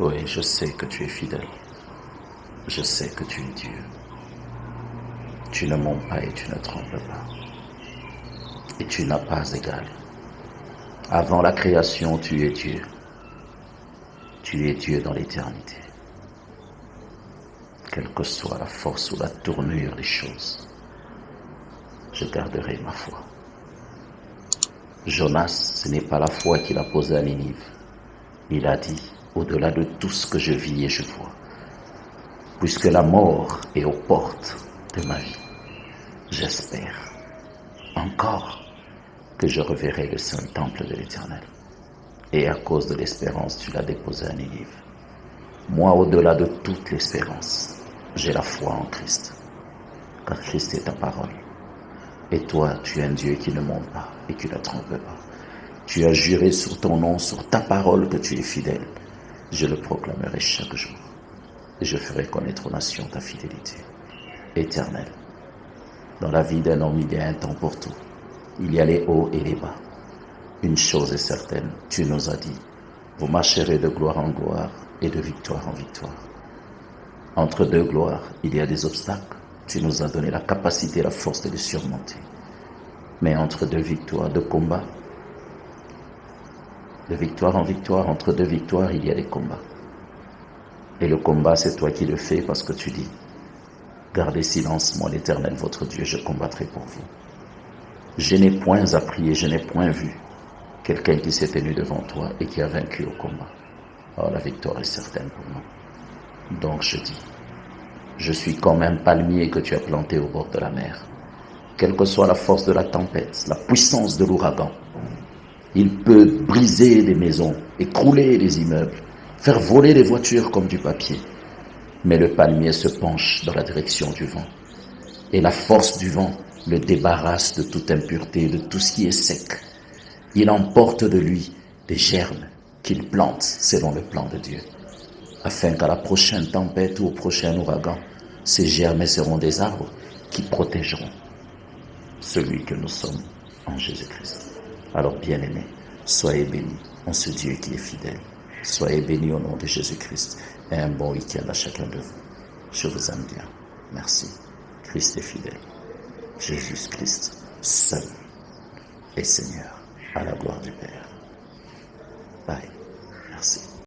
Oui, je sais que tu es fidèle. Je sais que tu es Dieu. Tu ne mens pas et tu ne trompes pas. Et tu n'as pas égal. Avant la création, tu es Dieu. Tu es Dieu dans l'éternité. Quelle que soit la force ou la tournure des choses, je garderai ma foi. Jonas, ce n'est pas la foi qu'il a posée à Ninive. Il a dit, au-delà de tout ce que je vis et je vois, puisque la mort est aux portes de ma vie, j'espère encore que je reverrai le saint temple de l'Éternel. Et à cause de l'espérance, tu l'as déposé à Ninive. Moi, au-delà de toute l'espérance, j'ai la foi en Christ, car Christ est ta parole. Et toi, tu es un Dieu qui ne ment pas et qui ne trompe pas. Tu as juré sur ton nom, sur ta parole, que tu es fidèle. Je le proclamerai chaque jour. Et je ferai connaître aux nations ta fidélité éternelle. Dans la vie d'un homme, il y a un temps pour tout. Il y a les hauts et les bas. Une chose est certaine, tu nous as dit, vous marcherez de gloire en gloire et de victoire en victoire. Entre deux gloires, il y a des obstacles. Tu nous as donné la capacité et la force de les surmonter. Mais entre deux victoires, deux combats, de victoire en victoire, entre deux victoires, il y a des combats. Et le combat, c'est toi qui le fais parce que tu dis, gardez silence, moi l'Éternel, votre Dieu, je combattrai pour vous. Je n'ai point appris et je n'ai point vu quelqu'un qui s'est tenu devant toi et qui a vaincu au combat. Alors la victoire est certaine pour nous. Donc je dis, je suis comme un palmier que tu as planté au bord de la mer. Quelle que soit la force de la tempête, la puissance de l'ouragan, il peut briser des maisons, écrouler des immeubles, faire voler des voitures comme du papier. Mais le palmier se penche dans la direction du vent. Et la force du vent le débarrasse de toute impureté, de tout ce qui est sec. Il emporte de lui des germes qu'il plante selon le plan de Dieu, afin qu'à la prochaine tempête ou au prochain ouragan, ces germes seront des arbres qui protégeront celui que nous sommes en Jésus-Christ. Alors bien-aimés, soyez bénis en ce Dieu qui est fidèle. Soyez bénis au nom de Jésus-Christ et un bon week-end à chacun de vous. Je vous aime bien. Merci. Christ est fidèle. Jésus-Christ seul est Seigneur, à la gloire du Père. Bye. Merci.